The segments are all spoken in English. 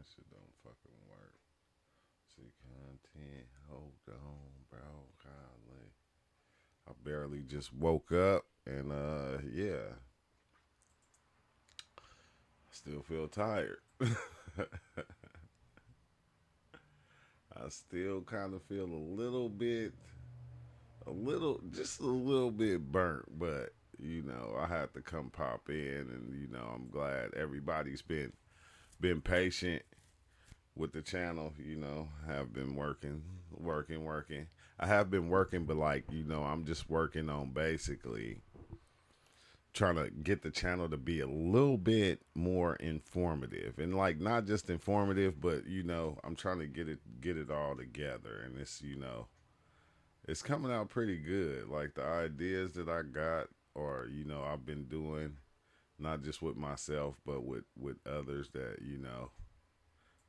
That shit don't fucking work. See content. Hold on, bro. Golly. I barely just woke up and yeah, I still feel tired. I still kind of feel just a little bit burnt, but I had to come pop in, and I'm glad everybody's been patient with the channel. Have been working. I have been working, but like I'm just working on basically trying to get the channel to be a little bit more informative, and like not just informative, but I'm trying to get it all together, and it's coming out pretty good. Like the ideas that I got, or I've been doing, not just with myself, but with others that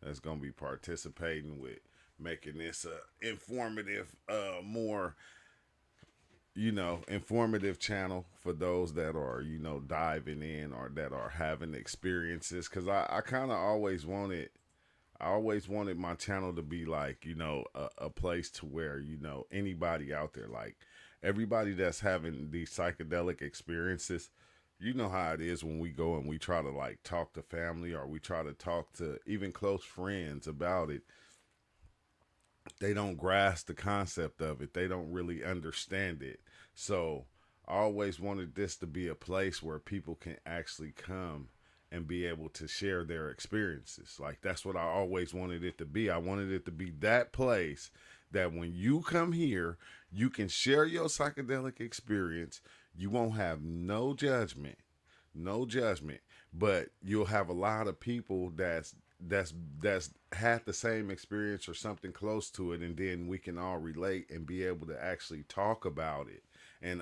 that's gonna be participating with making this a informative, more informative channel for those that are diving in or that are having experiences. Because I kind of always wanted my channel to be like, a place to where, anybody out there, like everybody that's having these psychedelic experiences, you know how it is when we go and we try to like talk to family, or we try to talk to even close friends about it. They don't grasp the concept of it. They don't really understand it. So I always wanted this to be a place where people can actually come and be able to share their experiences. Like that's what I always wanted it to be. I wanted it to be that place that when you come here, you can share your psychedelic experience. You won't have no judgment, but you'll have a lot of people that's had the same experience or something close to it, and then we can all relate and be able to actually talk about it and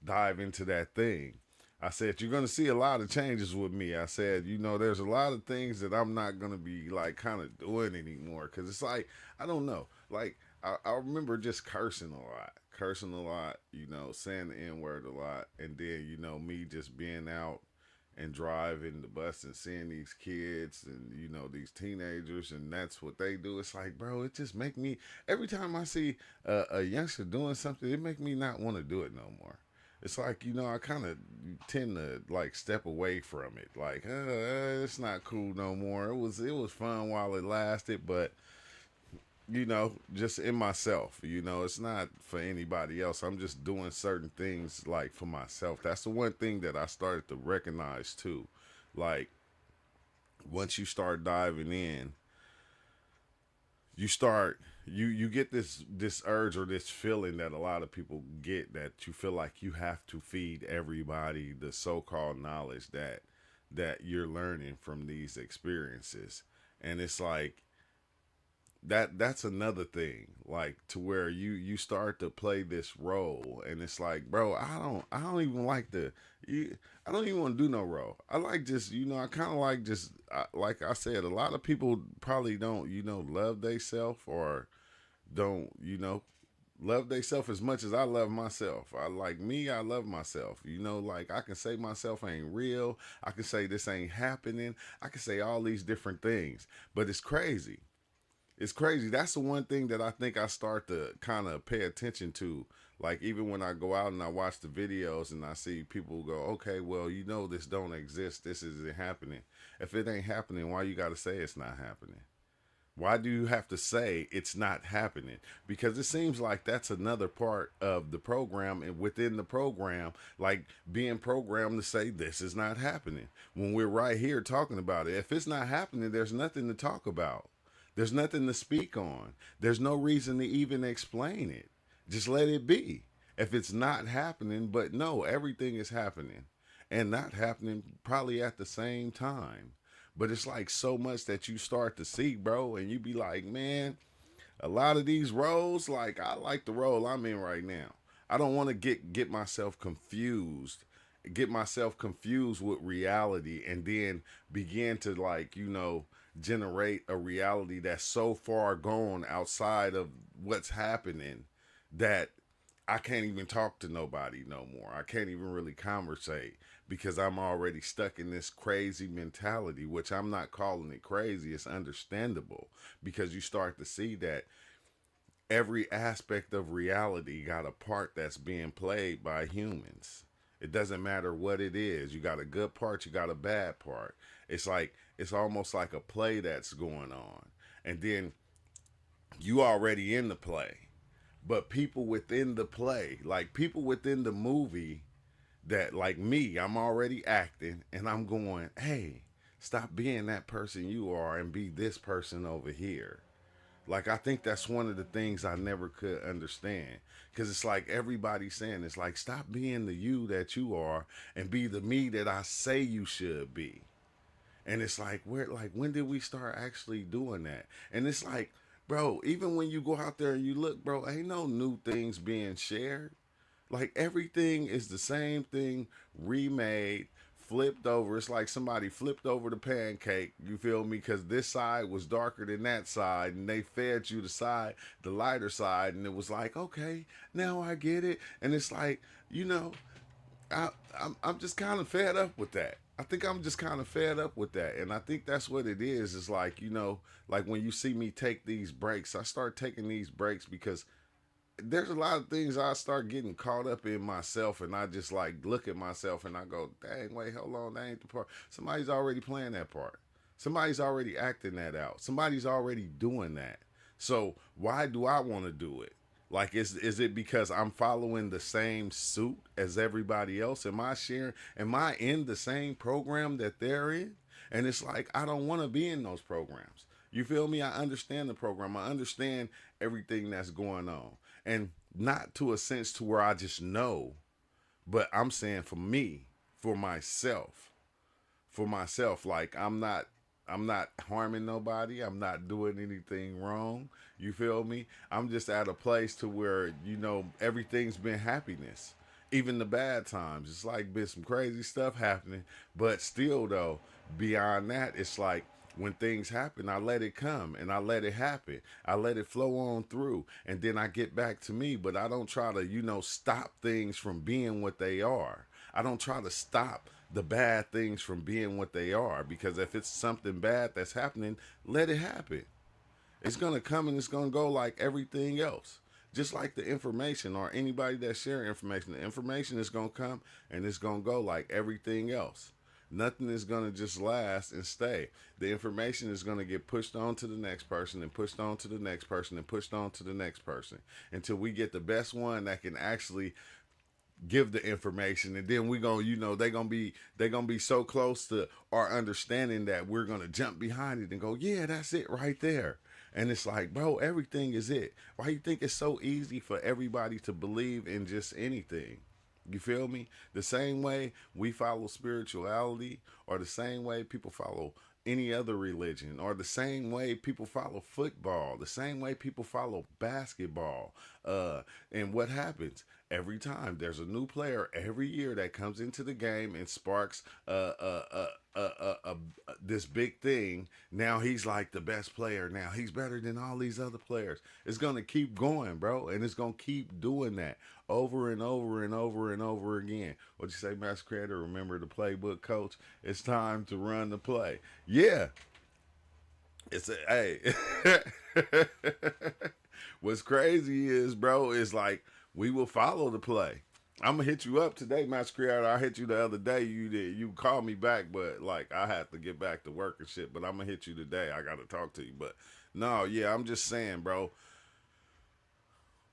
dive into that thing. I said you're gonna see a lot of changes with me. I said, there's a lot of things that I'm not gonna be like kind of doing anymore, because it's like I don't know. Like I remember just cursing a lot, saying the N word a lot, and then me just being out and driving the bus and seeing these kids and these teenagers, and that's what they do. It's like, bro, it just make me, every time I see a youngster doing something, it make me not want to do it no more. It's like, I kind of tend to like step away from it. Like, it's not cool no more. It was fun while it lasted, but just in myself. It's not for anybody else. I'm just doing certain things like for myself. That's the one thing that I started to recognize too. Like once you start diving in, you start you get this urge or this feeling that a lot of people get, that you feel like you have to feed everybody the so-called knowledge that you're learning from these experiences. And it's like that's another thing, like to where you start to play this role, and it's like, bro, I don't even like I don't even want to do no role. I like just I kind of like just like I said, a lot of people probably don't love theyself, or don't love theyself as much as I love myself. I love myself. Like I can say myself ain't real, I can say this ain't happening, I can say all these different things, but it's crazy. That's the one thing that I think I start to kind of pay attention to. Like even when I go out and I watch the videos and I see people go, okay, well, this don't exist. This isn't happening. If it ain't happening, why you got to say it's not happening? Why do you have to say it's not happening? Because it seems like that's another part of the program, and within the program, like being programmed to say this is not happening when we're right here talking about it. If it's not happening, there's nothing to talk about. There's nothing to speak on. There's no reason to even explain it. Just let it be. If it's not happening, but no, everything is happening and not happening probably at the same time. But it's like so much that you start to see, bro, and you be like, man, a lot of these roles, like I like the role I'm in right now. I don't want to get myself confused with reality, and then begin to like generate a reality that's so far gone outside of what's happening, that I can't even talk to nobody no more. I can't even really conversate because I'm already stuck in this crazy mentality, which I'm not calling it crazy. It's understandable because you start to see that every aspect of reality got a part that's being played by humans. It doesn't matter what it is. You got a good part, you got a bad part. It's almost like a play that's going on. And then you already in the play. But people within the play, like people within the movie that like me, I'm already acting and I'm going, "Hey, stop being that person you are and be this person over here." Like I think that's one of the things I never could understand because it's like everybody saying it's like stop being the you that you are and be the me that I say you should be. And it's like when did we start actually doing that? And it's like, bro, even when you go out there and you look, bro, ain't no new things being shared. Like everything is the same thing remade, flipped over. It's like somebody flipped over the pancake. You feel me? Because this side was darker than that side, and they fed you the lighter side, and it was like, okay, now I get it. And it's like, you know, I'm just kind of fed up with that. I think I'm just kind of fed up with that, and I think that's what it is. It's like like when you see me take these breaks, I start taking these breaks because there's a lot of things I start getting caught up in myself, and I just like look at myself and I go, dang, wait, hold on, that ain't the part. Somebody's already playing that part. Somebody's already acting that out. Somebody's already doing that. So why do I want to do it? Like, is it because I'm following the same suit as everybody else? Am I sharing? Am I in the same program that they're in? And it's like I don't want to be in those programs. You feel me? I understand the program. I understand everything that's going on, and not to a sense to where I just know, but I'm saying for me, for myself, like I'm not harming nobody. I'm not doing anything wrong. You feel me? I'm just at a place to where, everything's been happiness. Even the bad times. It's like been some crazy stuff happening. But still though, beyond that, it's like when things happen, I let it come and I let it happen. I let it flow on through and then I get back to me. But I don't try to, stop things from being what they are. I don't try to stop the bad things from being what they are because if it's something bad that's happening, let it happen. It's going to come and it's going to go like everything else. Just like the information or anybody that's sharing information, the information is going to come and it's going to go like everything else. Nothing is going to just last and stay. The information is going to get pushed on to the next person and pushed on to the next person and pushed on to the next person until we get the best one that can actually give the information, and then we gonna they gonna be so close to our understanding that we're gonna jump behind it and go, yeah, that's it right there. And it's like, bro, everything is it. Why you think it's so easy for everybody to believe in just anything? You feel me? The same way we follow spirituality, or the same way people follow any other religion, or the same way people follow football, the same way people follow basketball. And what happens? Every time there's a new player every year that comes into the game and sparks this big thing. Now he's like the best player. Now he's better than all these other players. It's gonna keep going, bro, and it's gonna keep doing that over and over and over and over again. What you say, Master Creator? Remember the playbook, Coach? It's time to run the play. Yeah, it's a hey. What's crazy is, bro, is like we will follow the play. I'm gonna hit you up today, Master Creator. I hit you the other day. You called me back, but like I had to get back to work and shit. But I'm gonna hit you today. I gotta talk to you. But no, yeah, I'm just saying, bro.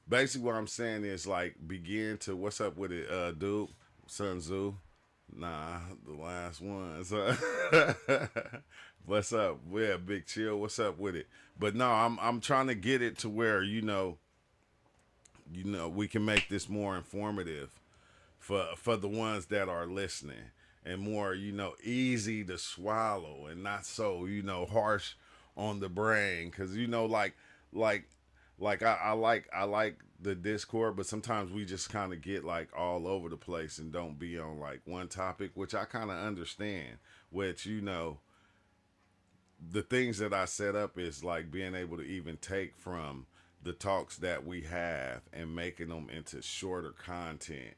Basically, what I'm saying is like begin to what's up with it, dude, Sun Tzu. Nah, the last one. So, what's up? Yeah, Big Chill. What's up with it? But no, I'm trying to get it to where we can make this more informative for the ones that are listening and more easy to swallow and not so harsh on the brain because like I like the Discord, but sometimes we just kind of get like all over the place and don't be on like one topic, which I kind of understand. Which the things that I set up is like being able to even take from the talks that we have and making them into shorter content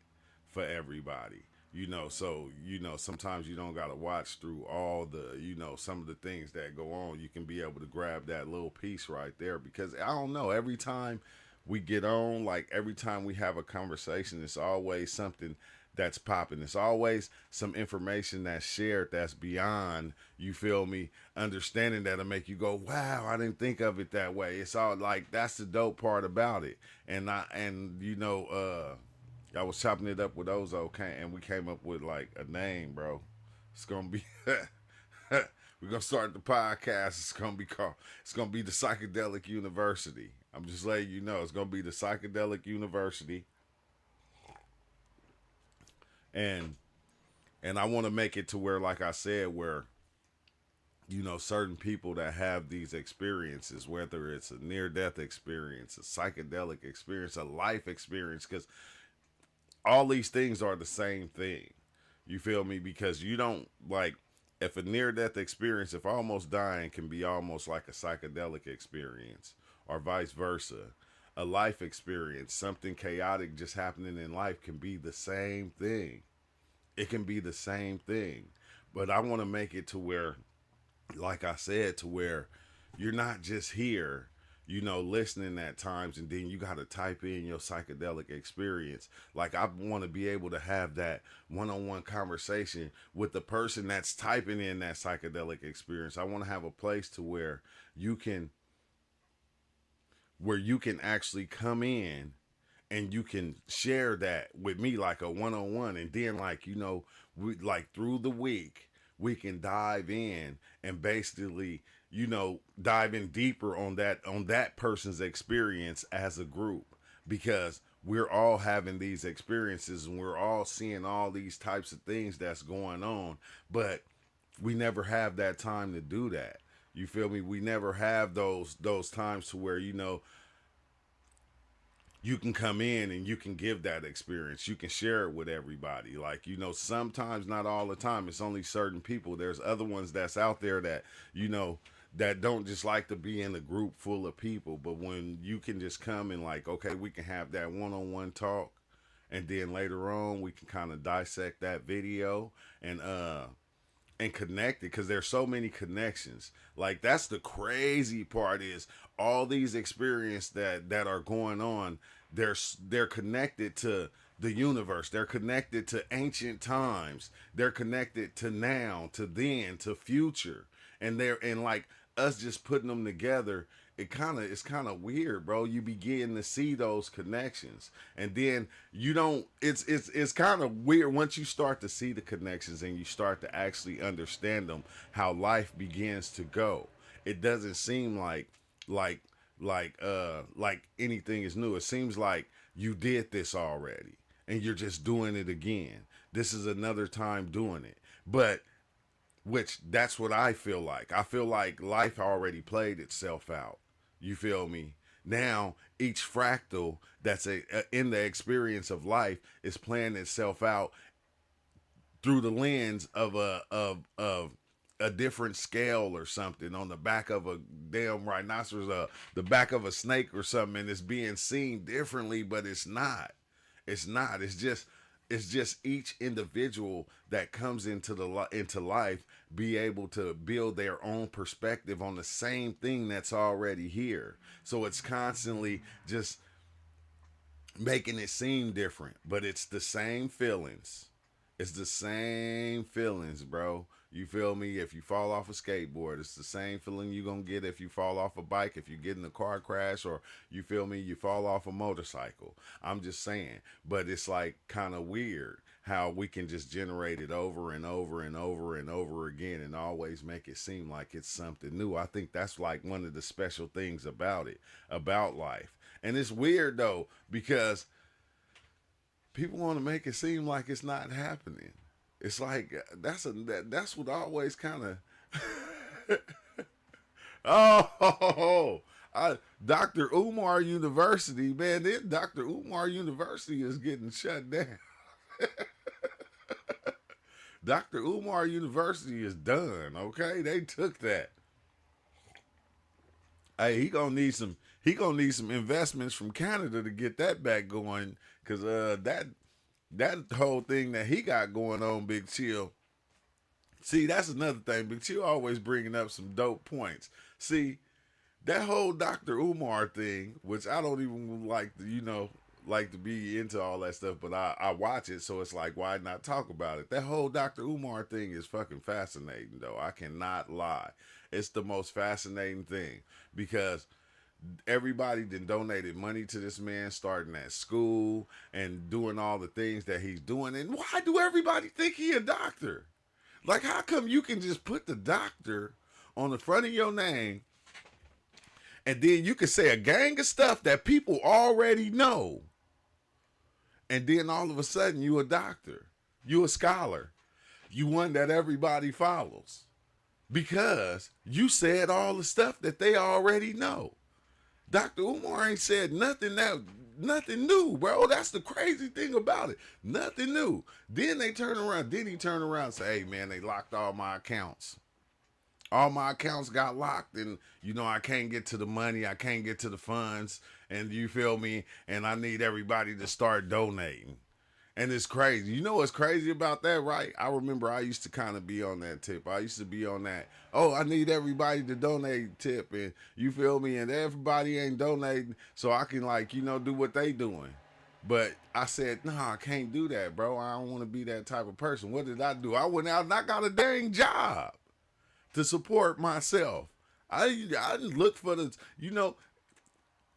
for everybody. So sometimes you don't got to watch through all the, some of the things that go on. You can be able to grab that little piece right there, because I don't know, every time we get on, like every time we have a conversation, it's always something that's popping. It's always some information that's shared that's beyond, you feel me, understanding, that'll make you go, wow, I didn't think of it that way. It's all like, that's the dope part about it. I was chopping it up with Ozo, and we came up with like a name, bro. It's gonna be we're gonna start the podcast. It's gonna be the Psychedelic University. I'm just letting you know, it's gonna be the Psychedelic University. And I want to make it to where, like I said, where certain people that have these experiences, whether it's a near death experience, a psychedelic experience, a life experience, because all these things are the same thing. You feel me? Because you don't, like, if a near death experience, if almost dying can be almost like a psychedelic experience, or vice versa, a life experience, something chaotic just happening in life, can be the same thing. It can be the same thing. But I want to make it to where, like I said, to where you're not just here, listening at times, and then you got to type in your psychedelic experience. Like, I want to be able to have that one-on-one conversation with the person that's typing in that psychedelic experience. I want to have a place to where you can actually come in and you can share that with me, like a one-on-one. And then, like, we, like, through the week, we can dive in and basically, dive in deeper on that person's experience as a group, because we're all having these experiences and we're all seeing all these types of things that's going on, but we never have that time to do that. You feel me? We never have those times to where, you can come in and you can give that experience. You can share it with everybody. Like, sometimes, not all the time, it's only certain people. There's other ones that's out there that, that don't just like to be in a group full of people. But when you can just come and, like, okay, we can have that one-on-one talk, and then later on we can kind of dissect that video and connect it, because there's so many connections. Like, that's the crazy part, is all these experiences that are going on, they're connected to the universe. They're connected to ancient times. They're connected to now, to then, to future. And like, us just putting them together, it's kind of weird, bro. You begin to see those connections, and then you don't. It's kind of weird once you start to see the connections and you start to actually understand them. How life begins to go. It doesn't seem like anything is new. It seems like you did this already, and you're just doing it again. This is another time doing it, but. Which, that's what I feel like. I feel like life already played itself out. You feel me? Now, each fractal that's in the experience of life is playing itself out through the lens of a different scale or something on the back of a damn rhinoceros, the back of a snake or something, and it's being seen differently, but it's not. It's not. It's just each individual that comes into life be able to build their own perspective on the same thing that's already here. So it's constantly just making it seem different, but it's the same feelings. It's the same feelings, bro. You feel me? If you fall off a skateboard, it's the same feeling you're going to get if you fall off a bike, if you get in a car crash, or you feel me, you fall off a motorcycle. I'm just saying. But it's like kind of weird how we can just generate it over and over and over and over again and always make it seem like it's something new. I think that's like one of the special things about it, about life. And it's weird though, because people want to make it seem like it's not happening. It's like that's what always kind of Dr. Umar University, man. Then Dr. Umar University is getting shut down. Dr. Umar University is done. Okay, they took that. Hey, he gonna need some investments from Canada to get that back going. Cause that whole thing that he got going on, Big Chill. See, that's another thing. Big Chill always bringing up some dope points. See, that whole Dr. Umar thing, which I don't even like, like to be into all that stuff, but I watch it, so it's like, why not talk about it? That whole Dr. Umar thing is fucking fascinating, though. I cannot lie. It's the most fascinating thing because everybody then donated money to this man starting at school and doing all the things that he's doing. And why do everybody think he a doctor? Like, how come you can just put the doctor on the front of your name and then you can say a gang of stuff that people already know, and then all of a sudden you a doctor, you a scholar, you one that everybody follows because you said all the stuff that they already know. Dr. Umar ain't said nothing new, bro. That's the crazy thing about it. Nothing new. Then he turn around and say, hey man, they locked all my accounts. All my accounts got locked, and I can't get to the money, I can't get to the funds, and you feel me? And I need everybody to start donating. And it's crazy. You know what's crazy about that, right? I remember I used to kind of be on that tip. I used to be on that, oh, I need everybody to donate tip, and you feel me? And everybody ain't donating, so I can do what they doing. But I said, nah, I can't do that, bro. I don't want to be that type of person. What did I do? I went out and I got a dang job to support myself. I didn't look for the,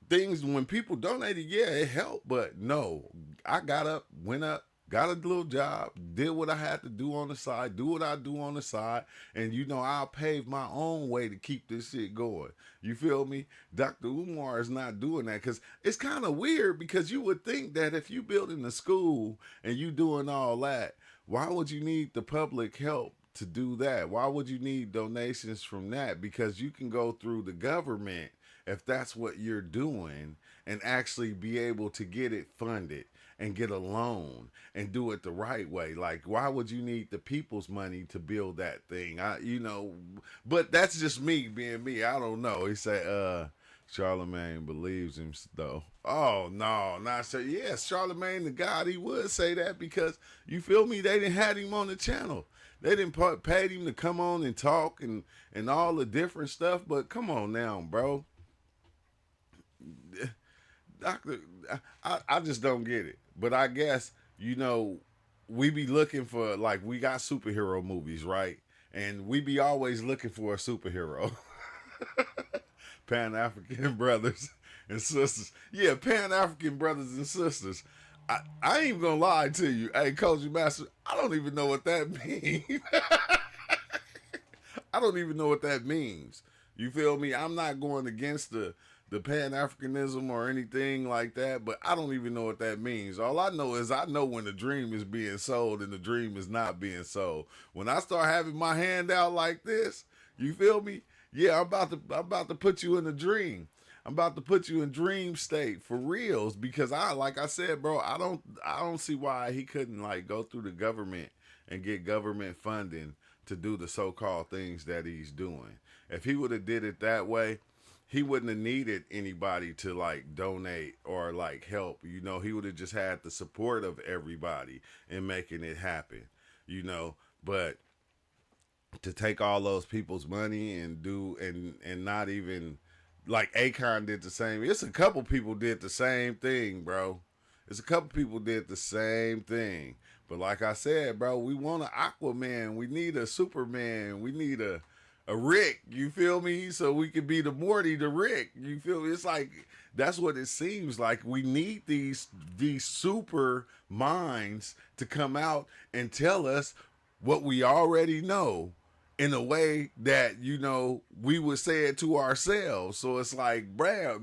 things when people donated, yeah, it helped, but no, I got up, went up, got a little job, did what I had to do on the side, do what I do on the side, and I'll pave my own way to keep this shit going. You feel me? Dr. Umar is not doing that because it's kind of weird because you would think that if you building a school and you doing all that, why would you need the public help to do that? Why would you need donations from that? Because you can go through the government if that's what you're doing and actually be able to get it funded and get a loan and do it the right way. Like, why would you need the people's money to build that thing? But that's just me being me. I don't know. He said, Charlemagne believes him though. Oh no, not so. Yes, Charlemagne the God, he would say that because you feel me. They didn't have him on the channel. They didn't pay him to come on and talk and all the different stuff. But come on now, bro. Doctor, I just don't get it. But I guess, we be looking for, like, we got superhero movies, right? And we be always looking for a superhero. Pan-African brothers and sisters. Yeah, Pan-African brothers and sisters. I ain't gonna lie to you. Hey, Koji Master, I don't even know what that means. I don't even know what that means. You feel me? I'm not going against the Pan-Africanism or anything like that, but I don't even know what that means. All I know is I know when the dream is being sold and the dream is not being sold. When I start having my hand out like this, you feel me? Yeah, I'm about to put you in a dream. I'm about to put you in dream state for reals because like I said, bro, I don't see why he couldn't go through the government and get government funding to do the so-called things that he's doing. If he would have did it that way, he wouldn't have needed anybody to donate or help. He would have just had the support of everybody in making it happen. But to take all those people's money and do and not even Akon did the same. It's a couple people did the same thing, bro. It's a couple people did the same thing. But like I said, bro, we want an Aquaman. We need a Superman. We need a Rick, you feel me? So we could be the Morty, the Rick. You feel me? It's like that's what it seems like. We need these super minds to come out and tell us what we already know in a way that we would say it to ourselves. So it's like, bro,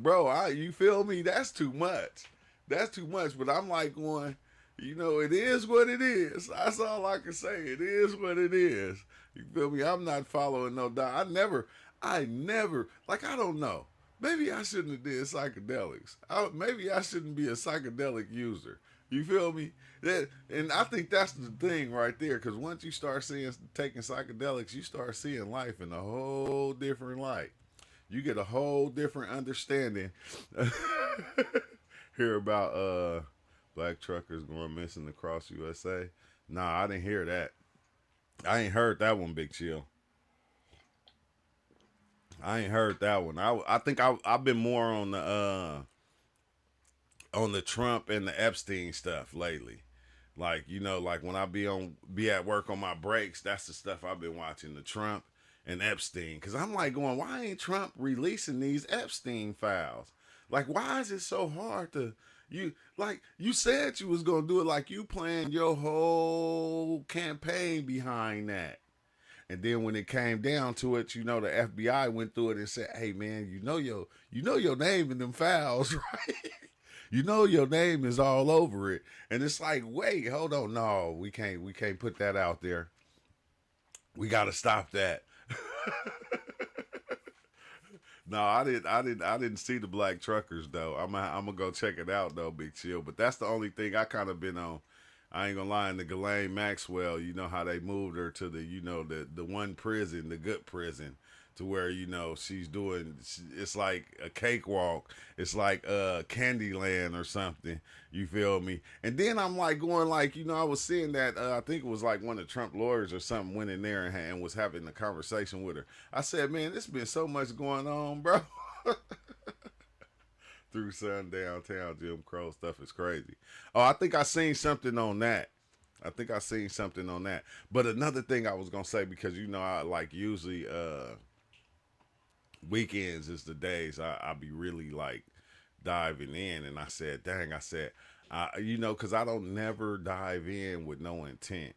you feel me? That's too much. That's too much. But I'm like going, it is what it is. That's all I can say. It is what it is. You feel me? I'm not following no dog. I never, I don't know. Maybe I shouldn't have did psychedelics. Maybe I shouldn't be a psychedelic user. You feel me? And I think that's the thing right there. Because once you start taking psychedelics, you start seeing life in a whole different light. You get a whole different understanding hear about black truckers going missing across USA. Nah, I didn't hear that. I ain't heard that one, Big Chill. I ain't heard that one. I think I've been more on the Trump and the Epstein stuff lately. Like, you know, like when I be at work on my breaks, that's the stuff I've been watching, the Trump and Epstein. Cause I'm like going, why ain't Trump releasing these Epstein files? Like, why is it so hard to you said you was gonna do it, like you planned your whole campaign behind that. And then when it came down to it, you know, the FBI went through it and said, "Hey man, you know your name in them files, right? You know your name is all over it." And it's like, wait, hold on, no, we can't put that out there. We got to stop that. No, I didn't see the black truckers though. I'm gonna go check it out though, Big Chill. But that's the only thing I kind of been on. I ain't gonna lie. In the Ghislaine Maxwell, you know how they moved her to the, you know, the one prison, the good prison, to where, you know, she's doing. It's like a cakewalk. It's like Candyland or something. You feel me? And then I'm like going like, you know, I was seeing that. I think it was like one of the Trump lawyers or something went in there and was having a conversation with her. I said, man, there's been so much going on, bro. Through sundown town, Jim Crow stuff is crazy. Oh, I think I seen something on that. I think I seen something on that. But another thing I was gonna say, because you know I like usually weekends is the days I be really like diving in, and I said, dang, I said, you know, because I don't never dive in with no intent.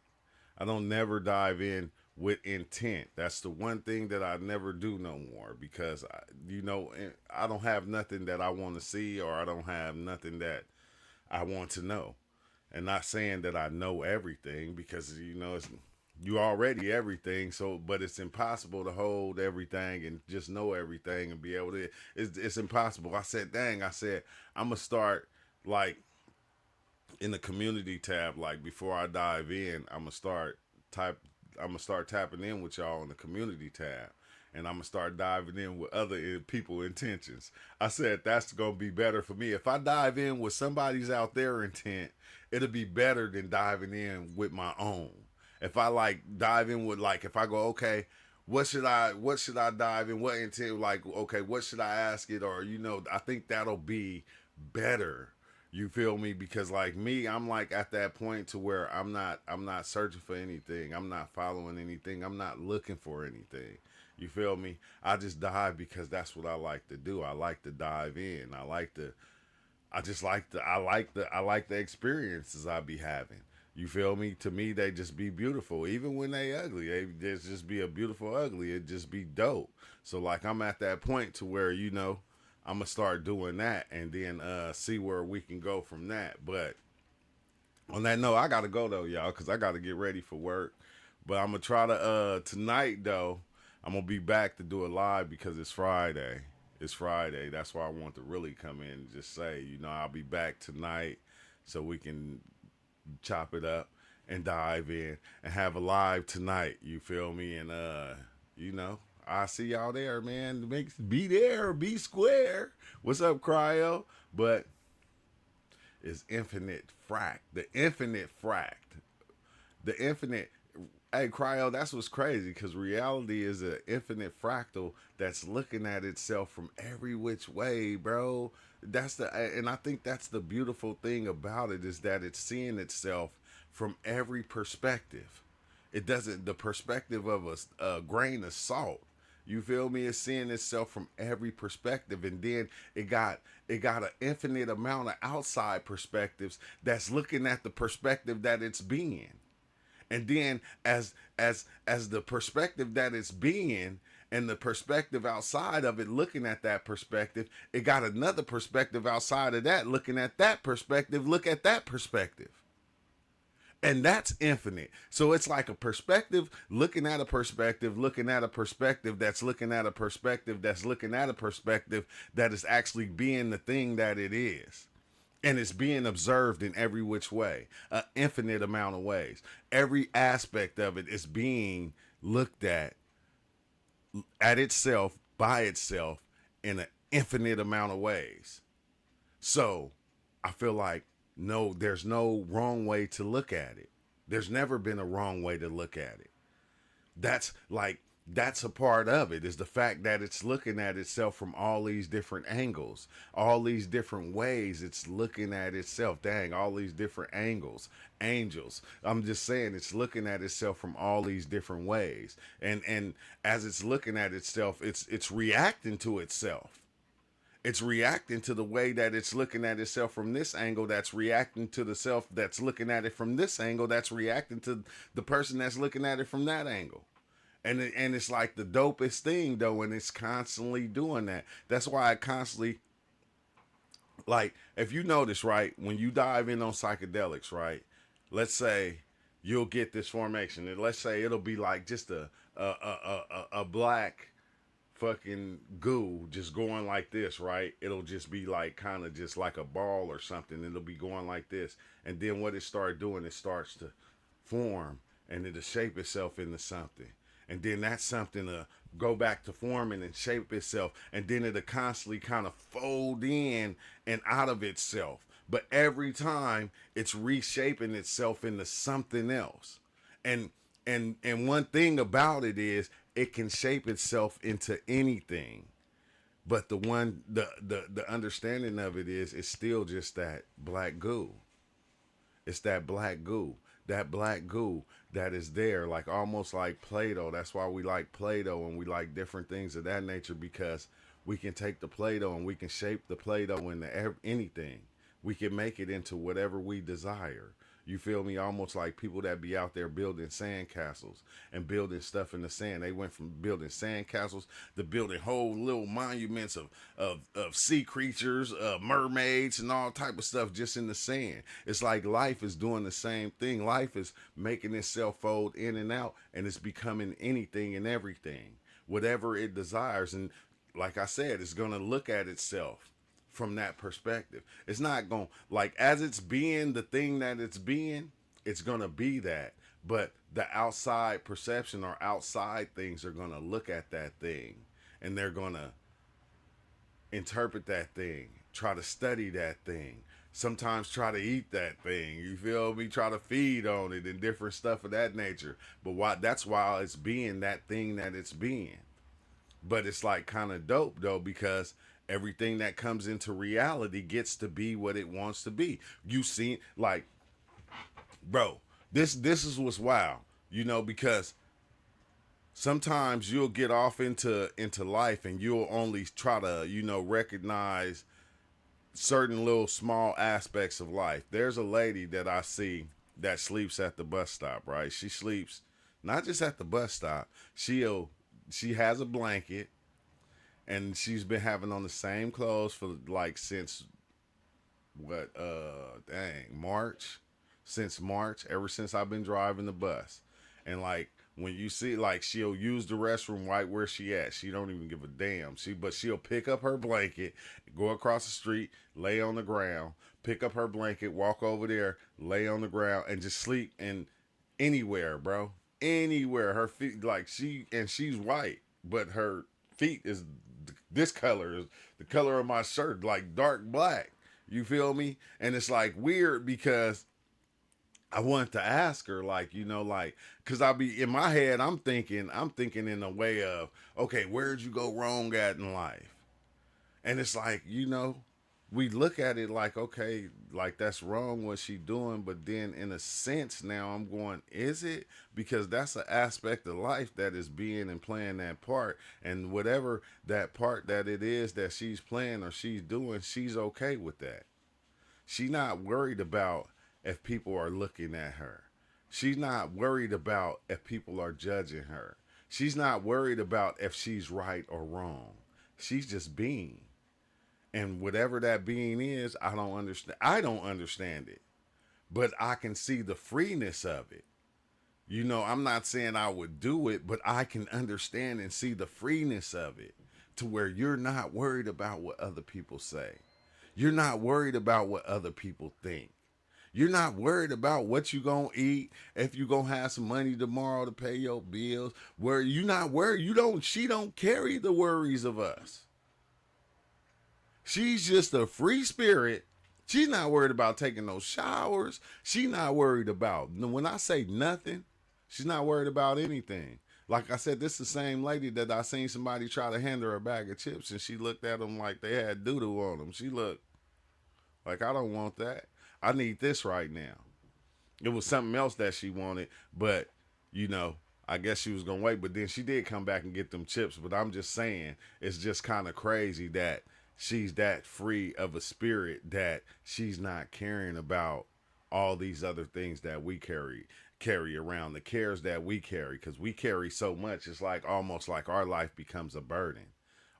I don't never dive in with intent. That's the one thing that I never do no more, because you know, I don't have nothing that I want to see, or I don't have nothing that I want to know. And not saying that I know everything, because you know you already everything. So, but it's impossible to hold everything and just know everything and be able to. It's impossible. I said, dang. I said I'm gonna start like in the community tab. Like before I dive in, type. I'm gonna start tapping in with y'all in the community tab, and I'm gonna start diving in with other people intentions. I said that's gonna be better for me. If I dive in with somebody's out there intent, it'll be better than diving in with my own. If I like dive in with, like, if I go, okay, what should I dive in, what intent, like, okay, what should I ask it, or you know, I think that'll be better. You feel me? Because like me, I'm like at that point to where I'm not searching for anything. I'm not following anything. I'm not looking for anything. You feel me? I just dive because that's what I like to do. I like to dive in. I just like the experiences I be having. You feel me? To me, they just be beautiful. Even when they ugly, they just be a beautiful ugly. It just be dope. So like I'm at that point to where, you know, I'm gonna start doing that, and then see where we can go from that. But on that note, I gotta go though, y'all, because I gotta get ready for work. But I'm gonna try to tonight though. I'm gonna be back to do it live because it's Friday. It's Friday. That's why I want to really come in and just say, you know, I'll be back tonight so we can chop it up and dive in and have a live tonight. You feel me? And you know, I see y'all there, man. Be there, be square. What's up, Cryo? But it's infinite fract. The infinite. Hey, Cryo, that's what's crazy, because reality is an infinite fractal that's looking at itself from every which way, bro. And I think that's the beautiful thing about it, is that it's seeing itself from every perspective. It doesn't, the perspective of a grain of salt. You feel me? It's seeing itself from every perspective, and then it got an infinite amount of outside perspectives that's looking at the perspective that it's being. And then as the perspective that it's being, and the perspective outside of it looking at that perspective, it got another perspective outside of that looking at that perspective, look at that perspective. And that's infinite. So it's like a perspective looking at a perspective, looking at a perspective that's looking at a perspective that's looking at a perspective that is actually being the thing that it is. And it's being observed in every which way, an infinite amount of ways. Every aspect of it is being looked at itself by itself in an infinite amount of ways. So I feel like no, there's no wrong way to look at it. There's never been a wrong way to look at it. That's like that's a part of it, is the fact that it's looking at itself from all these different angles, all these different ways it's looking at itself. Dang, all these different angels. I'm just saying, it's looking at itself from all these different ways. And as it's looking at itself, it's reacting to itself. It's reacting to the way that it's looking at itself from this angle, that's reacting to the self that's looking at it from this angle, that's reacting to the person that's looking at it from that angle. And it's like the dopest thing though, and it's constantly doing that. That's why I constantly, like, if you notice, right, when you dive in on psychedelics, right, let's say you'll get this formation, and let's say it'll be like just a black fucking goo just going like this, right? It'll just be like kind of just like a ball or something. It'll be going like this, and then what it starts doing, it starts to form, and it'll shape itself into something, and then that something to go back to forming and shape itself, and then it'll constantly kind of fold in and out of itself. But every time it's reshaping itself into something else. And one thing about it is it can shape itself into anything. But the understanding of it is it's still just that black goo. It's that black goo. That black goo that is there, like almost like Play-Doh. That's why we like Play-Doh and we like different things of that nature, because we can take the Play-Doh and we can shape the Play-Doh into anything. We can make it into whatever we desire. You feel me? Almost like people that be out there building sand castles and building stuff in the sand. They went from building sand castles to building whole little monuments of sea creatures, mermaids, and all type of stuff just in the sand. It's like life is doing the same thing. Life is making itself fold in and out, and it's becoming anything and everything, whatever it desires. And like I said, it's going to look at itself from that perspective. It's not going, like, as it's being the thing that it's being, it's going to be that. But the outside perception or outside things are going to look at that thing, and they're going to interpret that thing, try to study that thing, sometimes try to eat that thing. You feel me? Try to feed on it and different stuff of that nature. But that's why it's being that thing that it's being. But it's like kind of dope though, because everything that comes into reality gets to be what it wants to be. You see, like, bro, this is what's wild, because sometimes you'll get off into life and you'll only try to, recognize certain little small aspects of life. There's a lady that I see that sleeps at the bus stop, right? She sleeps not just at the bus stop. She has a blanket, and she's been having on the same clothes for like since March. Since March, ever since I've been driving the bus. And like when you see, like, she'll use the restroom right where she at. She don't even give a damn. But she'll pick up her blanket, go across the street, lay on the ground, pick up her blanket, walk over there, lay on the ground, and just sleep in anywhere, bro. Anywhere. Her feet, like, she's white, but her feet is this color, is the color of my shirt, like dark black. You feel me? And it's like weird because I wanted to ask her, like, cause I be in my head, I'm thinking in a way of, okay, where'd you go wrong at in life? And it's like, we look at it like, okay, like that's wrong what she doing. But then in a sense now I'm going, is it? Because that's an aspect of life that is being and playing that part. And whatever that part that it is that she's playing or she's doing, she's okay with that. She's not worried about if people are looking at her. She's not worried about if people are judging her. She's not worried about if she's right or wrong. She's just being. And whatever that being is, I don't understand. I don't understand it. But I can see the freeness of it. I'm not saying I would do it, but I can understand and see the freeness of it to where you're not worried about what other people say. You're not worried about what other people think. You're not worried about what you gonna eat, if you gonna have some money tomorrow to pay your bills. Where you not worried. She don't carry the worries of us. She's just a free spirit. She's not worried about taking no showers. She's not worried about, when I say nothing, she's not worried about anything. Like I said, this is the same lady that I seen somebody try to hand her a bag of chips, and she looked at them like they had doo-doo on them. She looked like, I don't want that. I need this right now. It was something else that she wanted, but, I guess she was going to wait. But then she did come back and get them chips. But I'm just saying, it's just kind of crazy that she's that free of a spirit that she's not caring about all these other things that we carry around, the cares that we carry, because we carry so much. It's like almost like our life becomes a burden.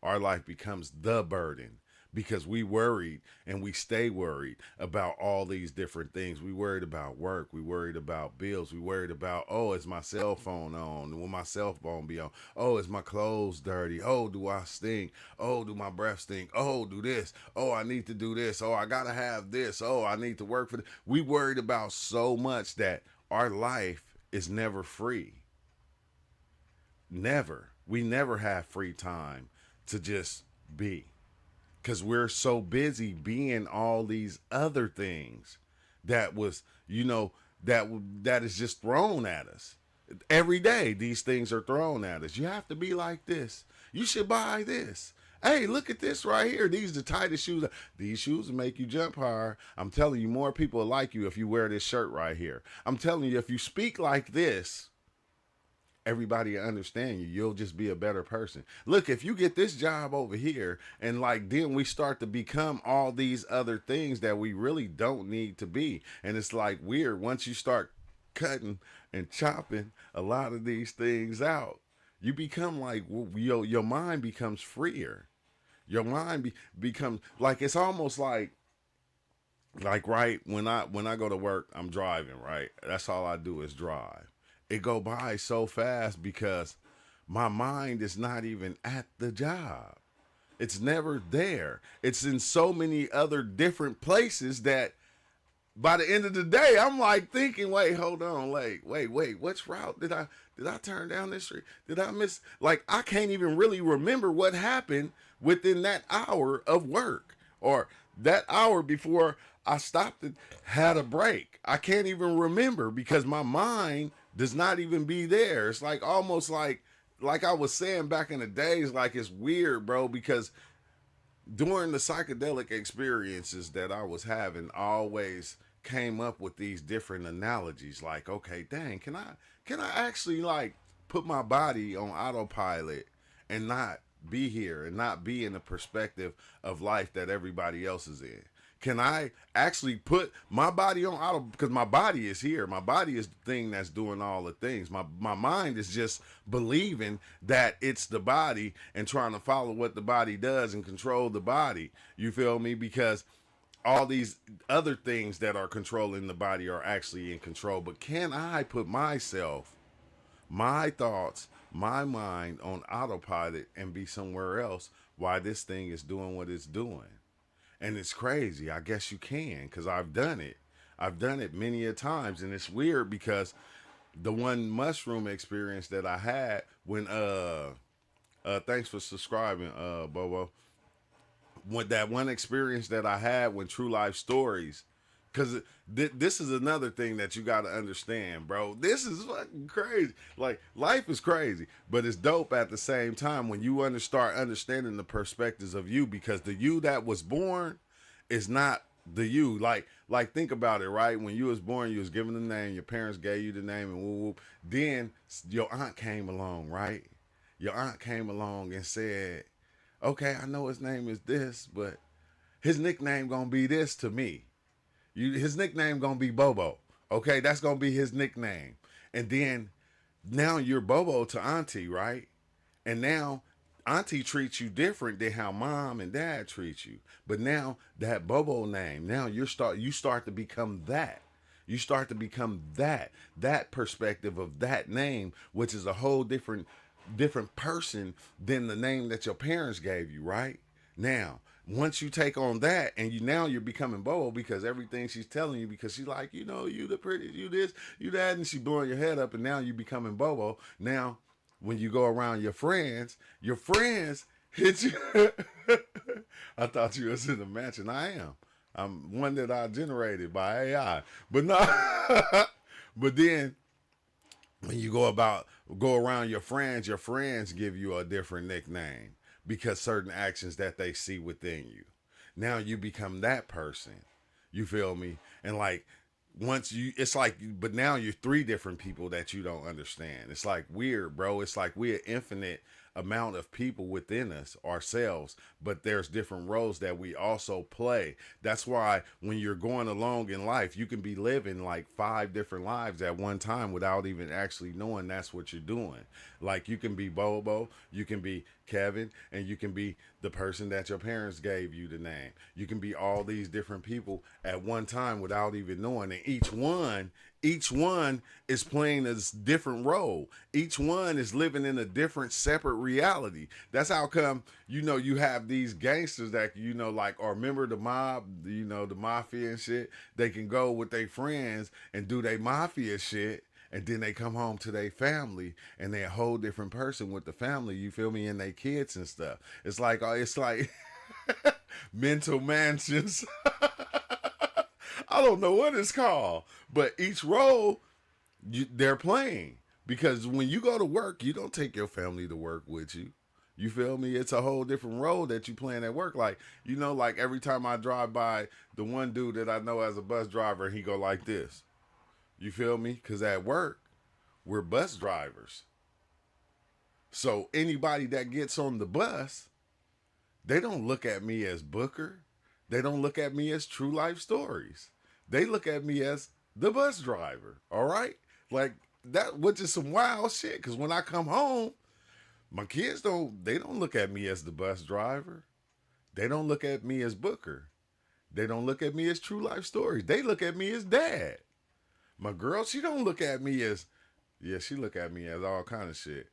Our life becomes the burden because we worried, and we stay worried about all these different things. We worried about work. We worried about bills. We worried about, oh, is my cell phone on? Will my cell phone be on? Oh, is my clothes dirty? Oh, do I stink? Oh, do my breath stink? Oh, do this. Oh, I need to do this. Oh, I got to have this. Oh, I need to work for this. We worried about so much that our life is never free. Never. We never have free time to just be. Because we're so busy being all these other things that was, that is just thrown at us. Every day, these things are thrown at us. You have to be like this. You should buy this. Hey, look at this right here. These are the tightest shoes. These shoes will make you jump higher. I'm telling you, more people will like you if you wear this shirt right here. I'm telling you, if you speak like this, everybody will understand you. You'll just be a better person. Look, if you get this job over here, and then we start to become all these other things that we really don't need to be. And it's like weird. Once you start cutting and chopping a lot of these things out, you become like, your mind becomes freer. Your mind becomes like, it's almost like right when I go to work, I'm driving, right? That's all I do is drive. It go by so fast because my mind is not even at the job. It's never there. It's in so many other different places that by the end of the day, I'm like thinking, wait, hold on, wait, which route did I turn down this street? Did I miss? Like, I can't even really remember what happened within that hour of work, or that hour before I stopped and had a break. I can't even remember because my mind does not even be there. It's like almost like I was saying back in the days, like, it's weird, bro, because during the psychedelic experiences that I was having, I always came up with these different analogies. Like, okay, dang, can I actually like put my body on autopilot and not be here and not be in the perspective of life that everybody else is in? Can I actually put my body on auto? Because my body is here. My body is the thing that's doing all the things. My mind is just believing that it's the body and trying to follow what the body does and control the body. You feel me? Because all these other things that are controlling the body are actually in control. But can I put myself, my thoughts, my mind on autopilot and be somewhere else while this thing is doing what it's doing? And it's crazy. I guess you can, because I've done it. I've done it many a times. And it's weird because the one mushroom experience that I had when, thanks for subscribing, Bobo. When that one experience that I had when True Life Stories, because this is another thing that you got to understand, bro. This is fucking crazy. Like, life is crazy, but it's dope at the same time when you start understanding the perspectives of you, because the you that was born is not the you. Like think about it, right? When you was born, you was given the name, your parents gave you the name, and whoop, whoop. Then your aunt came along, right? Your aunt came along and said, okay, I know his name is this, but his nickname gonna be this to me. His nickname gonna be Bobo. Okay, that's gonna be his nickname. And then now you're Bobo to Auntie, right? And now Auntie treats you different than how Mom and Dad treat you. But now that Bobo name, now you start to become that. You start to become that perspective of that name, which is a whole different person than the name that your parents gave you, right? Now, once you take on that, and you're becoming Bobo because everything she's telling you, because she's like, you the prettiest, you this, you that, and she blowing your head up, and now you becoming Bobo. Now, when you go around your friends hit you. I thought you was in a mansion. I am. I'm one that I generated by AI, but no. But then when you go around your friends give you a different nickname because certain actions that they see within you. Now you become that person. You feel me? And like once you it's like but now you're three different people that you don't understand. It's like weird, bro. It's like we're infinite amount of people within us ourselves, but there's different roles that we also play. That's why when you're going along in life, you can be living like 5 different lives at one time without even actually knowing that's what you're doing. Like you can be Bobo, you can be Kevin, and you can be the person that your parents gave you the name. You can be all these different people at one time without even knowing. And each one is playing a different role. Each one is living in a different separate reality. That's how come, you have these gangsters that, like, or remember the mob, the mafia and shit. They can go with their friends and do their mafia shit. And then they come home to their family and they're a whole different person with the family, you feel me, and their kids and stuff. It's like mental mansions. I don't know what it's called, but each role they're playing. Because when you go to work, you don't take your family to work with you. You feel me? It's a whole different role that you playing at work. Like, like every time I drive by the one dude that I know as a bus driver, he go like this. You feel me? Because at work, we're bus drivers. So anybody that gets on the bus, they don't look at me as Booker. They don't look at me as True Life Stories. They look at me as the bus driver. All right? Like that, which is some wild shit. Because when I come home, my kids don't look at me as the bus driver. They don't look at me as Booker. They don't look at me as True Life Stories. They look at me as dad. My girl, she don't look at me as, she look at me as all kind of shit.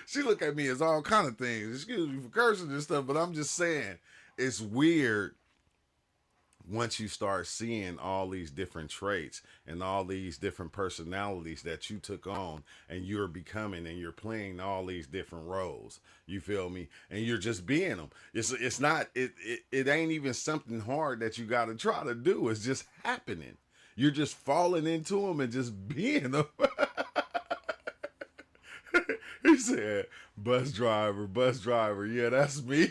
She look at me as all kind of things. Excuse me for cursing and stuff, but I'm just saying, it's weird once you start seeing all these different traits and all these different personalities that you took on and you're becoming and you're playing all these different roles. You feel me? And you're just being them. It's not, it ain't even something hard that you got to try to do. It's just happening. You're just falling into them and just being them. He said, bus driver. Yeah, that's me.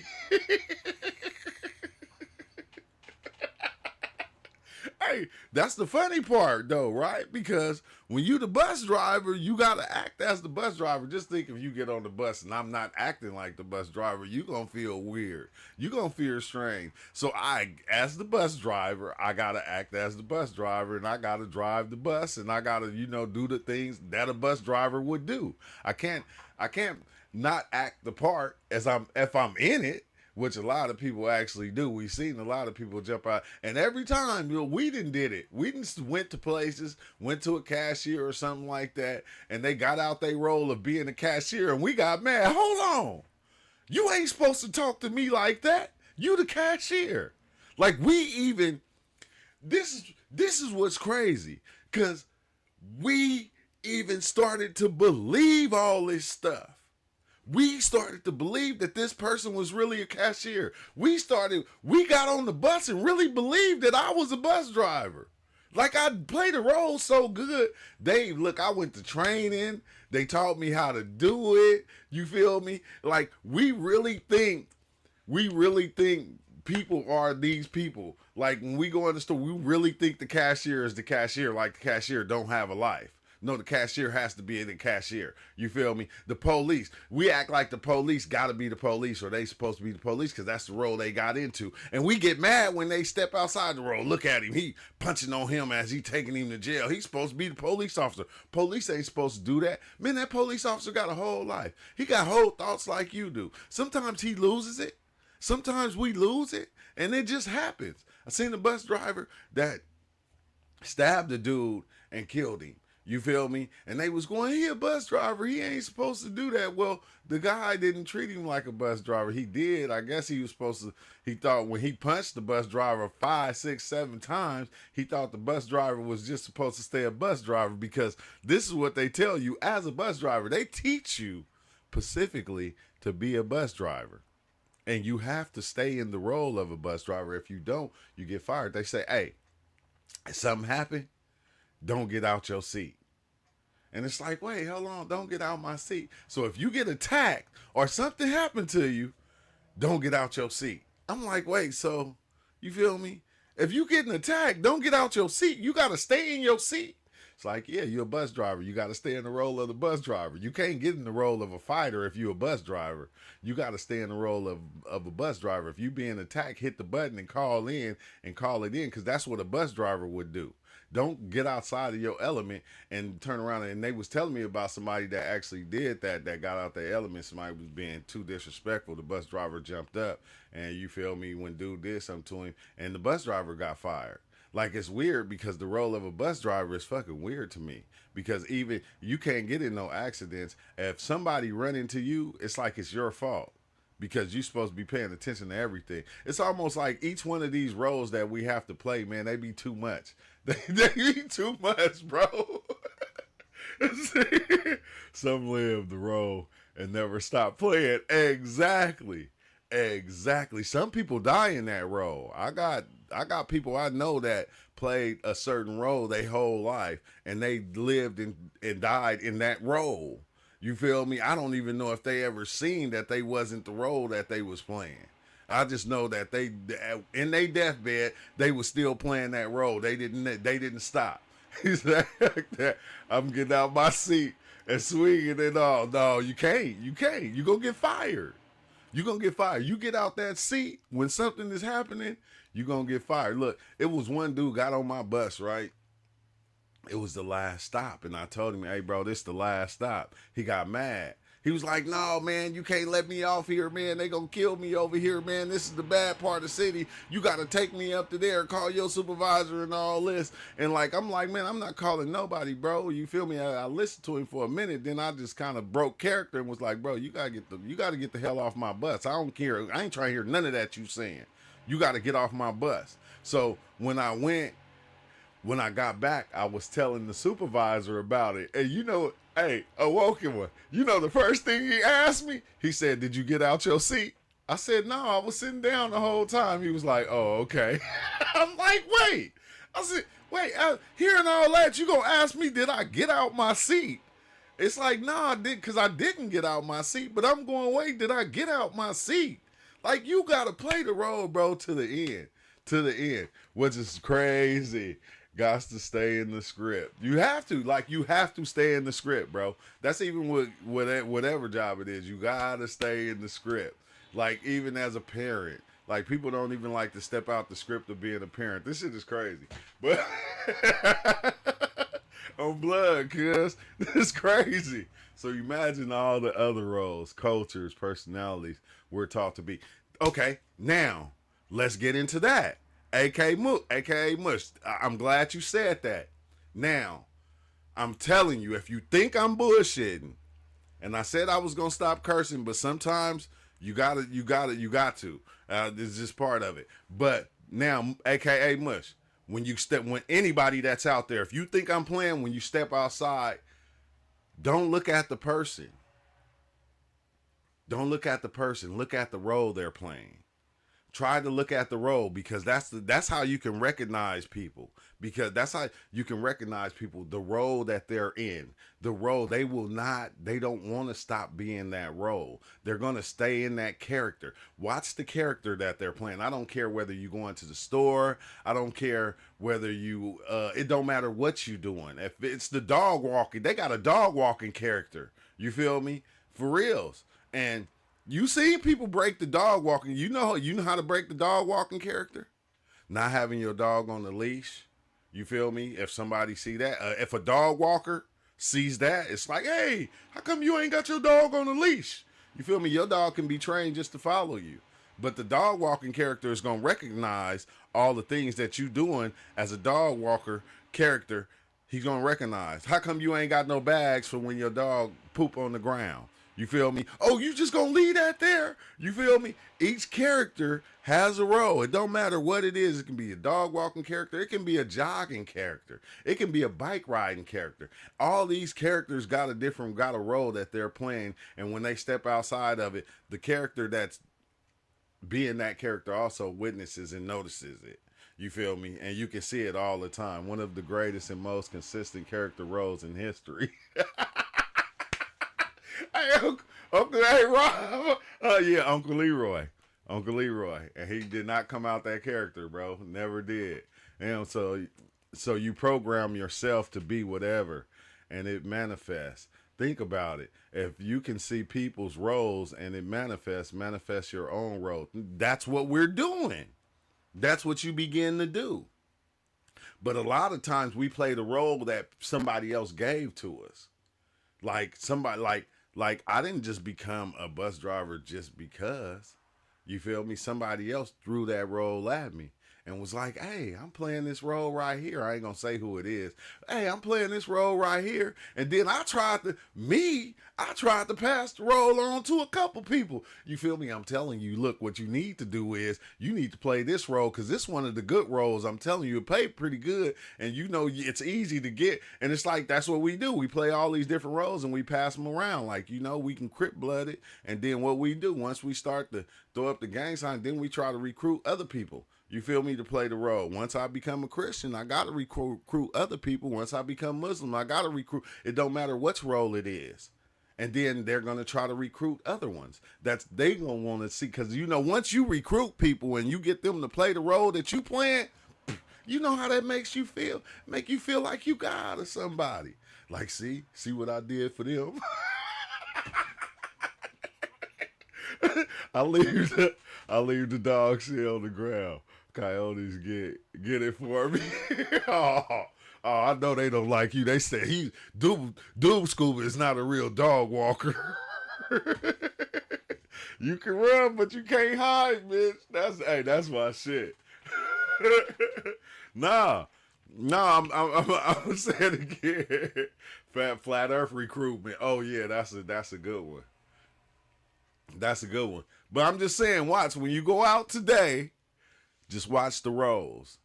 Hey, that's the funny part though, right? Because when you the bus driver, you gotta act as the bus driver. Just think if you get on the bus and I'm not acting like the bus driver, you gonna feel weird. You gonna feel strange. So as the bus driver, I gotta act as the bus driver, and I gotta drive the bus, and I gotta, do the things that a bus driver would do. I can't not act the part if I'm in it, which a lot of people actually do. We've seen a lot of people jump out, and every time we did it. We went to places, went to a cashier or something like that, and they got out their role of being a cashier, and we got mad. Hold on, you ain't supposed to talk to me like that. You the cashier. Like this is what's crazy, because we even started to believe all this stuff. We started to believe that this person was really a cashier. We got on the bus and really believed that I was a bus driver. Like I played a role so good. I went to training. They taught me how to do it. You feel me? Like we really think people are these people. Like when we go in the store, we really think the cashier is the cashier. Like the cashier don't have a life. No, the cashier has to be the cashier. You feel me? The police. We act like the police got to be the police, or they supposed to be the police because that's the role they got into. And we get mad when they step outside the role. Look at him. He punching on him as he taking him to jail. He's supposed to be the police officer. Police ain't supposed to do that. Man, that police officer got a whole life. He got whole thoughts like you do. Sometimes he loses it. Sometimes we lose it. And it just happens. I seen a bus driver that stabbed a dude and killed him. You feel me? And they was going, he a bus driver. He ain't supposed to do that. Well, the guy didn't treat him like a bus driver. He did. I guess he was supposed to. He thought when he punched the bus driver 5, 6, 7 times, he thought the bus driver was just supposed to stay a bus driver, because this is what they tell you as a bus driver. They teach you specifically to be a bus driver. And you have to stay in the role of a bus driver. If you don't, you get fired. They say, hey, if something happened, don't get out your seat. And it's like, wait, hold on, don't get out my seat. So if you get attacked or something happened to you, don't get out your seat. I'm like, wait, so you feel me? If you getting attacked, don't get out your seat. You got to stay in your seat. It's like, yeah, you're a bus driver. You got to stay in the role of the bus driver. You can't get in the role of a fighter if you're a bus driver. You got to stay in the role of a bus driver. If you being attacked, hit the button and call in and call it in, because that's what a bus driver would do. Don't get outside of your element and turn around. And they was telling me about somebody that actually did that got out their element. Somebody was being too disrespectful. The bus driver jumped up, and you feel me, when dude did something to him, and the bus driver got fired. Like, it's weird, because the role of a bus driver is fucking weird to me, because even you can't get in no accidents. If somebody run into you, it's like it's your fault, because you're supposed to be paying attention to everything. It's almost like each one of these roles that we have to play, man, they be too much. They be too much, bro. Some live the role and never stop playing. Exactly. Some people die in that role. I got people I know that played a certain role their whole life, and they lived and died in that role. You feel me? I don't even know if they ever seen that they wasn't the role that they was playing. I just know that they, in their deathbed, they was still playing that role. They didn't stop. He's like that. I'm getting out my seat and swinging and all. No, you can't. You gonna get fired. You gonna get fired. You get out that seat when something is happening, you gonna get fired. Look, it was one dude got on my bus, right? It was the last stop, and I told him, hey, bro, this the last stop. He got mad. He was like, no, man, you can't let me off here, man. They gonna kill me over here, man. This is the bad part of the city. You gotta take me up to there, call your supervisor and all this. And like, I'm like, man, I'm not calling nobody, bro. You feel me? I listened to him for a minute, then I just kind of broke character and was like, bro, you gotta get the hell off my bus. I don't care. I ain't trying to hear none of that you saying. You gotta get off my bus. So when I got back, I was telling the supervisor about it. And you know, hey, a woken one. You know the first thing he asked me? He said, did you get out your seat? I said, no, I was sitting down the whole time. He was like, oh, okay. I'm like, wait. I said, wait, hearing all that, you gonna ask me, did I get out my seat? It's like, no, I did, because I didn't get out my seat. But I'm going, wait, did I get out my seat? Like, you got to play the role, bro, to the end. To the end, which is crazy. Got to stay in the script. You have to stay in the script, bro. That's even with whatever job it is. You gotta stay in the script. Like, even as a parent, like, people don't even like to step out the script of being a parent. This shit is crazy, but on blood, cuz it's crazy. So imagine all the other roles, cultures, personalities we're taught to be. Okay, now let's get into that. aka Mush. I'm glad you said that. Now, I'm telling you, if you think I'm bullshitting, and I said I was gonna stop cursing, but sometimes you got to. This is just part of it. But now, aka Mush, when anybody that's out there, if you think I'm playing, when you step outside, don't look at the person. Don't look at the person. Look at the role they're playing. Try to look at the role, because that's how you can recognize people. Because that's how you can recognize people, the role that they're in. The role, they don't want to stop being that role. They're going to stay in that character. Watch the character that they're playing. I don't care whether you go into the store. I don't care whether you, it don't matter what you doing. If it's the dog walking, they got a dog walking character. You feel me? For reals. And you see people break the dog walking. You know how to break the dog walking character? Not having your dog on the leash. You feel me? If somebody see that, if a dog walker sees that, it's like, hey, how come you ain't got your dog on the leash? You feel me? Your dog can be trained just to follow you. But the dog walking character is going to recognize all the things that you doing as a dog walker character He's gonna recognize. How come you ain't got no bags for when your dog poop on the ground? You feel me? Oh, you just gonna leave that there? You feel me? Each character has a role. It don't matter what it is. It can be a dog walking character. It can be a jogging character. It can be a bike riding character. All these characters got a role that they're playing. And when they step outside of it, the character that's being that character also witnesses and notices it. You feel me? And you can see it all the time. One of the greatest and most consistent character roles in history. Hey, Uncle, hey, Rob. Yeah, Uncle Leroy. Uncle Leroy. And he did not come out that character, bro. Never did. And so you program yourself to be whatever, and it manifests. Think about it. If you can see people's roles and it manifest your own role. That's what we're doing. That's what you begin to do. But a lot of times we play the role that somebody else gave to us. Like somebody like I didn't just become a bus driver just because. You feel me? Somebody else threw that role at me and was like, hey, I'm playing this role right here. I ain't gonna say who it is. Hey, I'm playing this role right here. And then I tried to pass the role on to a couple people. You feel me? I'm telling you, look, what you need to do is you need to play this role because this one of the good roles. I'm telling you, it paid pretty good. And you know, it's easy to get. And it's like, that's what we do. We play all these different roles and we pass them around. Like, you know, we can Crip blood it. And then what we do, once we start to throw up the gang sign, then we try to recruit other people. You feel me? To play the role. Once I become a Christian, I got to recruit other people. Once I become Muslim, I got to recruit. It don't matter which role it is. And then they're going to try to recruit other ones. That's they going to want to see. Because, you know, once you recruit people and you get them to play the role that you playing, you know how that makes you feel? Make you feel like you God or somebody. Like, see what I did for them? I leave the dog shit on the ground. Coyotes get it for me. Oh, I know they don't like you. They say Doom Scuba is not a real dog walker. You can run, but you can't hide, bitch. That's my shit. Nah, I'm saying again. Flat Earth recruitment. Oh yeah, that's a good one. That's a good one. But I'm just saying, watch when you go out today. Just watch the roles.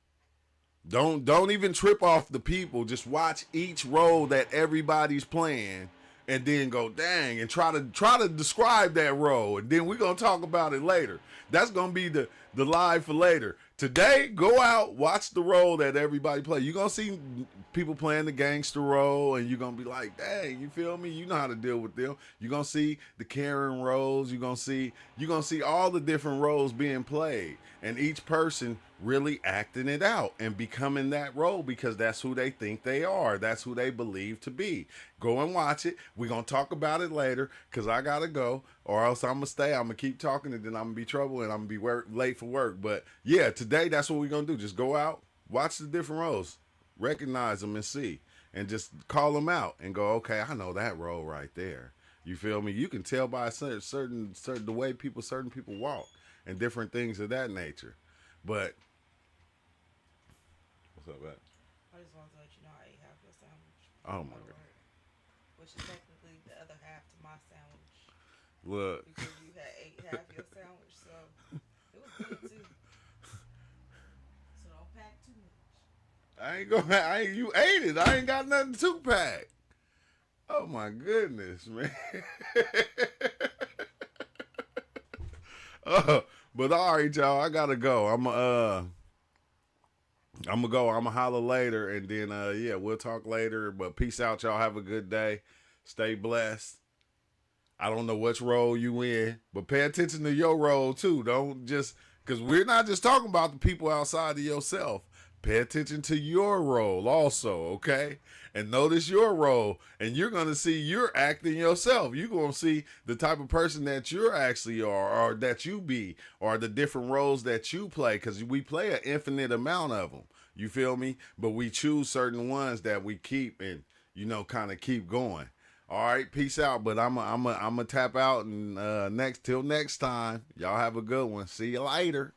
Don't even trip off the people. Just watch each role that everybody's playing, and then go dang and try to describe that role, and then we're gonna talk about it later. That's gonna be the live for later. Today, go out, watch the role that everybody play. You're gonna see people playing the gangster role, and you're gonna be like, dang, you feel me? You know how to deal with them. You're gonna see the Karen roles. You're gonna see all the different roles being played, and each person really acting it out and becoming that role because that's who they think they are. That's who they believe to be. Go and watch it. We're going to talk about it later because I got to go, or else I'm going to stay. I'm going to keep talking, and then I'm going to be trouble, and I'm going to be late for work. But yeah, today that's what we're going to do. Just go out, watch the different roles, recognize them and see, and just call them out and go, okay, I know that role right there. You feel me? You can tell by certain the way certain people walk and different things of that nature. But what's up, man? I just wanted to let you know I ate half your sandwich. Oh my god. Which is technically the other half to my sandwich. Look. Because you had ate half your sandwich, so it was good too. So don't pack too much. You ate it. I ain't got nothing to pack. Oh my goodness, man. But all right, y'all, I gotta go. I'm gonna go. I'm gonna holler later, and then yeah, we'll talk later. But peace out, y'all. Have a good day. Stay blessed. I don't know which role you in, but pay attention to your role too. Don't just because we're not just talking about the people outside of yourself. Pay attention to your role also, okay? And notice your role, and you're going to see you're acting yourself. You're going to see the type of person that you actually are, or that you be, or the different roles that you play, because we play an infinite amount of them. You feel me? But we choose certain ones that we keep and, you know, kind of keep going. All right, peace out. But I'm a tap out, and till next time, y'all have a good one. See you later.